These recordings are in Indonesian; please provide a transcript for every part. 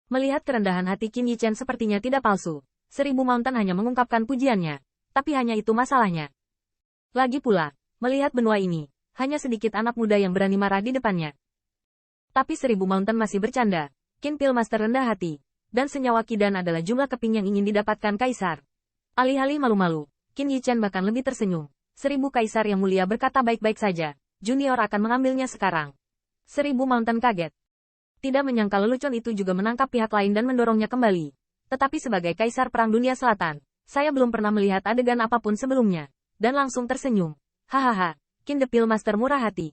Melihat kerendahan hati Qin Yichen sepertinya tidak palsu. 1000 Mountain hanya mengungkapkan pujiannya. Tapi hanya itu masalahnya. Lagi pula, melihat benua ini, hanya sedikit anak muda yang berani marah di depannya. Tapi 1000 Mountain masih bercanda. Qin Pillmaster rendah hati. Dan senyawa Kidan adalah jumlah keping yang ingin didapatkan Kaisar. Alih-alih malu-malu, Qin Yichen bahkan lebih tersenyum. 1000 Kaisar yang mulia berkata baik-baik saja. Junior akan mengambilnya sekarang. 1000 Mountain kaget. Tidak menyangka lelucon itu juga menangkap pihak lain dan mendorongnya kembali. Tetapi sebagai Kaisar Perang Dunia Selatan, saya belum pernah melihat adegan apapun sebelumnya. Dan langsung tersenyum. Hahaha, Qin the Pillmaster murah hati.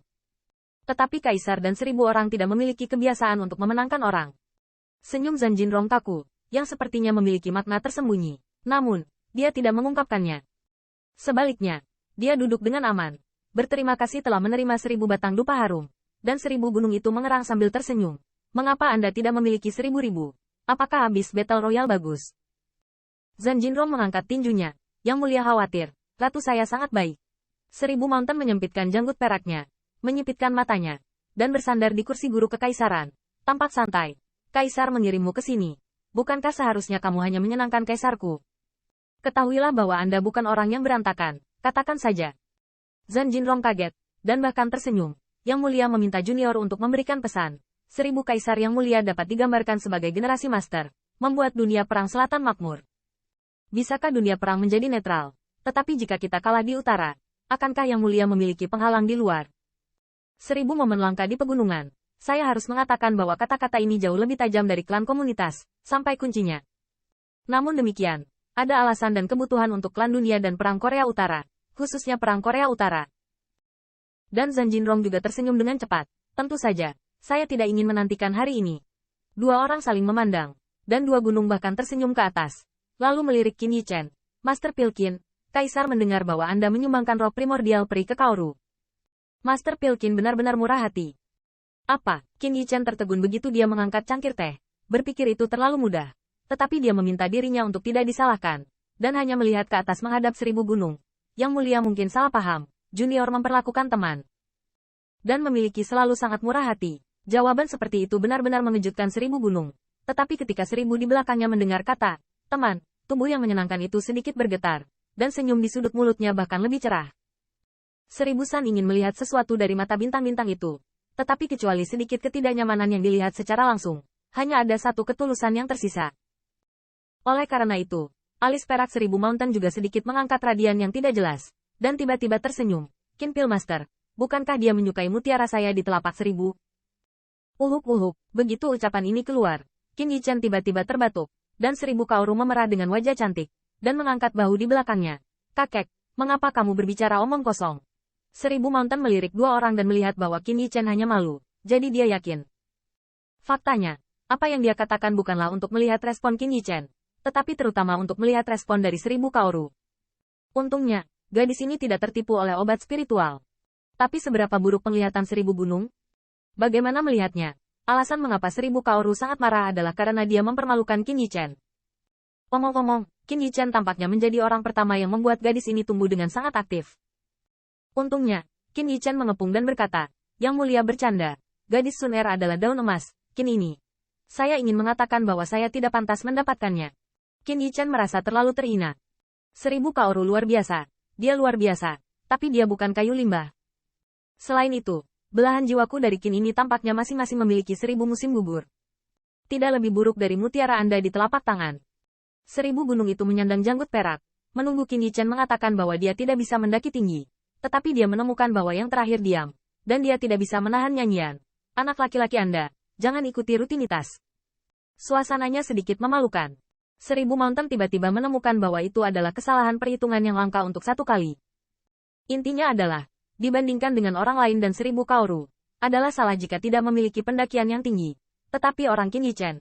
Tetapi Kaisar dan 1000 orang tidak memiliki kebiasaan untuk memenangkan orang. Senyum Zhan Jinrong kaku, yang sepertinya memiliki makna tersembunyi. Namun, dia tidak mengungkapkannya. Sebaliknya, dia duduk dengan aman. Berterima kasih telah menerima 1000 batang dupa harum. Dan 1000 gunung itu mengerang sambil tersenyum. Mengapa Anda tidak memiliki 1000 ribu? Apakah habis Battle Royale bagus? Zhan Jinrong mengangkat tinjunya. Yang mulia khawatir, ratu saya sangat baik. 1000 Mountain menyempitkan janggut peraknya, menyipitkan matanya, dan bersandar di kursi guru kekaisaran. Tampak santai. Kaisar mengirimmu ke sini. Bukankah seharusnya kamu hanya menyenangkan kaisarku? Ketahuilah bahwa Anda bukan orang yang berantakan. Katakan saja. Zhan Jinrong kaget, dan bahkan tersenyum. Yang mulia meminta junior untuk memberikan pesan. 1000 kaisar yang mulia dapat digambarkan sebagai generasi master, membuat dunia perang selatan makmur. Bisakah dunia perang menjadi netral? Tetapi jika kita kalah di utara, akankah yang mulia memiliki penghalang di luar? 1000 momen langka di pegunungan. Saya harus mengatakan bahwa kata-kata ini jauh lebih tajam dari klan komunitas, sampai kuncinya. Namun demikian, ada alasan dan kebutuhan untuk klan dunia dan perang Korea Utara, khususnya perang Korea Utara. Dan Zhan Jinrong juga tersenyum dengan cepat. Tentu saja, saya tidak ingin menantikan hari ini. Dua orang saling memandang, dan dua gunung bahkan tersenyum ke atas. Lalu melirik Qin Yichen. Master Pilkin, Kaisar mendengar bahwa Anda menyumbangkan roh primordial peri ke Kaoru. Master Pilkin benar-benar murah hati. Apa? Qin Yichen tertegun begitu dia mengangkat cangkir teh. Berpikir itu terlalu mudah. Tetapi dia meminta dirinya untuk tidak disalahkan. Dan hanya melihat ke atas menghadap 1000 gunung. Yang mulia mungkin salah paham. Junior memperlakukan teman. Dan memiliki selalu sangat murah hati. Jawaban seperti itu benar-benar mengejutkan 1000 gunung. Tetapi ketika 1000 di belakangnya mendengar kata, teman, tubuh yang menyenangkan itu sedikit bergetar. Dan senyum di sudut mulutnya bahkan lebih cerah. 1000 San ingin melihat sesuatu dari mata bintang-bintang itu. Tetapi kecuali sedikit ketidaknyamanan yang dilihat secara langsung, hanya ada satu ketulusan yang tersisa. Oleh karena itu, alis perak 1000 Mountain juga sedikit mengangkat radian yang tidak jelas, dan tiba-tiba tersenyum. Qin Pillmaster, bukankah dia menyukai mutiara saya di telapak 1000? Uhuk-uhuk, begitu ucapan ini keluar, Qin Yichen tiba-tiba terbatuk, dan 1000 Kaoru memerah dengan wajah cantik, dan mengangkat bahu di belakangnya. Kakek, mengapa kamu berbicara omong kosong? 1000 Mountain melirik dua orang dan melihat bahwa Qin Yichen hanya malu, jadi dia yakin. Faktanya, apa yang dia katakan bukanlah untuk melihat respon Qin Yichen, tetapi terutama untuk melihat respon dari 1000 Kaoru. Untungnya, gadis ini tidak tertipu oleh obat spiritual. Tapi seberapa buruk penglihatan 1000 gunung? Bagaimana melihatnya? Alasan mengapa 1000 Kaoru sangat marah adalah karena dia mempermalukan Qin Yichen. Omong-omong, Qin Yichen tampaknya menjadi orang pertama yang membuat gadis ini tumbuh dengan sangat aktif. Untungnya, Qin Yichen mengepung dan berkata, Yang mulia bercanda, gadis Sun Er adalah daun emas, Qin ini. Saya ingin mengatakan bahwa saya tidak pantas mendapatkannya. Qin Yichen merasa terlalu terhina. 1000 Kaoru luar biasa, dia luar biasa, tapi dia bukan kayu limbah. Selain itu, belahan jiwaku dari Qin ini tampaknya masing-masing memiliki 1000 musim gugur. Tidak lebih buruk dari mutiara Anda di telapak tangan. 1000 gunung itu menyandang janggut perak, menunggu Qin Yichen mengatakan bahwa dia tidak bisa mendaki tinggi. Tetapi dia menemukan bahwa yang terakhir diam, dan dia tidak bisa menahan nyanyian. Anak laki-laki Anda, jangan ikuti rutinitas. Suasananya sedikit memalukan. 1000 Mountain tiba-tiba menemukan bahwa itu adalah kesalahan perhitungan yang langka untuk satu kali. Intinya adalah, dibandingkan dengan orang lain dan 1000 Kaoru, adalah salah jika tidak memiliki pendakian yang tinggi. Tetapi orang Qin Yichen,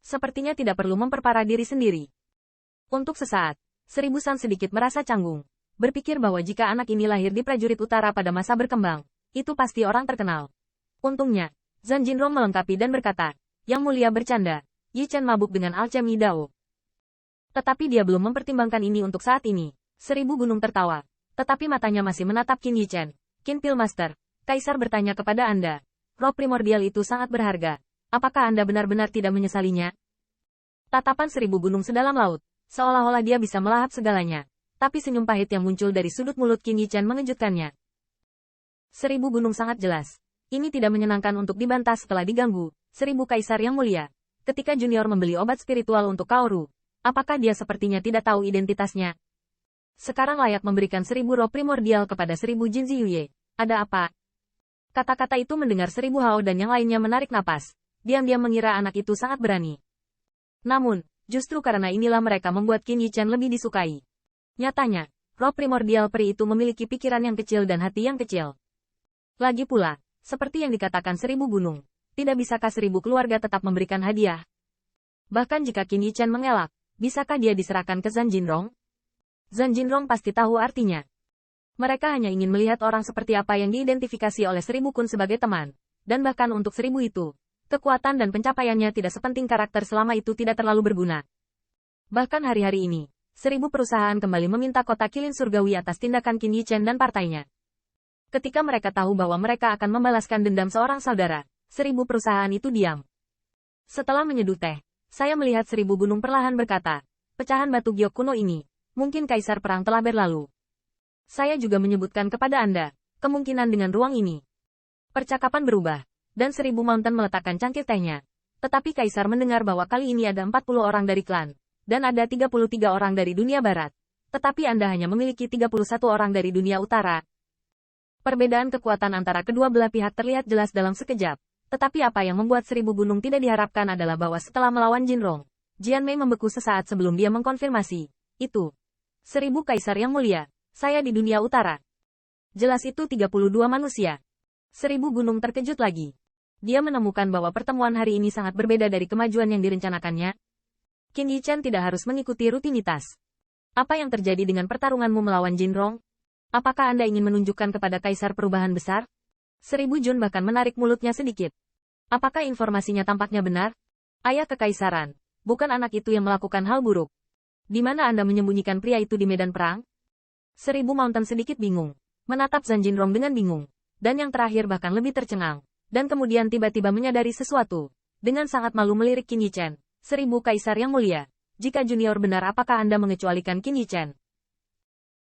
sepertinya tidak perlu memperparah diri sendiri. Untuk sesaat, 1000 San sedikit merasa canggung. Berpikir bahwa jika anak ini lahir di prajurit utara pada masa berkembang, itu pasti orang terkenal. Untungnya, Zhan Jinrong melengkapi dan berkata, Yang mulia bercanda, Yichen mabuk dengan alchemy Dao. Tetapi dia belum mempertimbangkan ini untuk saat ini. 1000 gunung tertawa, tetapi matanya masih menatap Qin Yichen. Qin Pillmaster, Kaisar bertanya kepada Anda, roh primordial itu sangat berharga. Apakah Anda benar-benar tidak menyesalinya? Tatapan 1000 gunung sedalam laut, seolah-olah dia bisa melahap segalanya. Tapi senyum pahit yang muncul dari sudut mulut Qin Yichen mengejutkannya. 1000 gunung sangat jelas. Ini tidak menyenangkan untuk dibantah setelah diganggu. 1000 kaisar yang mulia. Ketika junior membeli obat spiritual untuk Kaoru, apakah dia sepertinya tidak tahu identitasnya? Sekarang layak memberikan 1000 roh primordial kepada 1000 Jinzi Yuye. Ada apa? Kata-kata itu mendengar 1000 Hao dan yang lainnya menarik napas. Diam-diam mengira anak itu sangat berani. Namun, justru karena inilah mereka membuat Qin Yichen lebih disukai. Nyatanya, roh primordial peri itu memiliki pikiran yang kecil dan hati yang kecil. Lagi pula, seperti yang dikatakan 1000 gunung, tidak bisakah 1000 keluarga tetap memberikan hadiah? Bahkan jika Qin Yichen mengelak, bisakah dia diserahkan ke Zhan Jinrong? Zhan Jinrong pasti tahu artinya. Mereka hanya ingin melihat orang seperti apa yang diidentifikasi oleh 1000 kun sebagai teman. Dan bahkan untuk 1000 itu, kekuatan dan pencapaiannya tidak sepenting karakter selama itu tidak terlalu berguna. Bahkan hari-hari ini, 1000 perusahaan kembali meminta kota Kilin Surgawi atas tindakan Qin Yichen dan partainya. Ketika mereka tahu bahwa mereka akan membalaskan dendam seorang saudara, 1000 perusahaan itu diam. Setelah menyeduh teh, saya melihat 1000 gunung perlahan berkata, pecahan batu giok kuno ini, mungkin kaisar perang telah berlalu. Saya juga menyebutkan kepada Anda, kemungkinan dengan ruang ini. Percakapan berubah, dan 1000 Mountain meletakkan cangkir tehnya. Tetapi kaisar mendengar bahwa kali ini ada 40 orang dari klan, dan ada 33 orang dari dunia barat. Tetapi Anda hanya memiliki 31 orang dari dunia utara. Perbedaan kekuatan antara kedua belah pihak terlihat jelas dalam sekejap. Tetapi apa yang membuat 1000 gunung tidak diharapkan adalah bahwa setelah melawan Jinrong, Jian Mei membeku sesaat sebelum dia mengkonfirmasi. Itu. 1000 kaisar yang mulia. Saya di dunia utara. Jelas itu 32 manusia. 1000 gunung terkejut lagi. Dia menemukan bahwa pertemuan hari ini sangat berbeda dari kemajuan yang direncanakannya. Qin Yichen tidak harus mengikuti rutinitas. Apa yang terjadi dengan pertarunganmu melawan Jinrong? Apakah Anda ingin menunjukkan kepada kaisar perubahan besar? 1000 Jun bahkan menarik mulutnya sedikit. Apakah informasinya tampaknya benar? Ayah kekaisaran, bukan anak itu yang melakukan hal buruk. Di mana Anda menyembunyikan pria itu di medan perang? 1000 Mountain sedikit bingung. Menatap Zhan Jinrong dengan bingung. Dan yang terakhir bahkan lebih tercengang. Dan kemudian tiba-tiba menyadari sesuatu. Dengan sangat malu melirik Qin Yichen. 1000 kaisar yang mulia. Jika junior benar apakah Anda mengecualikan Qin Yichen?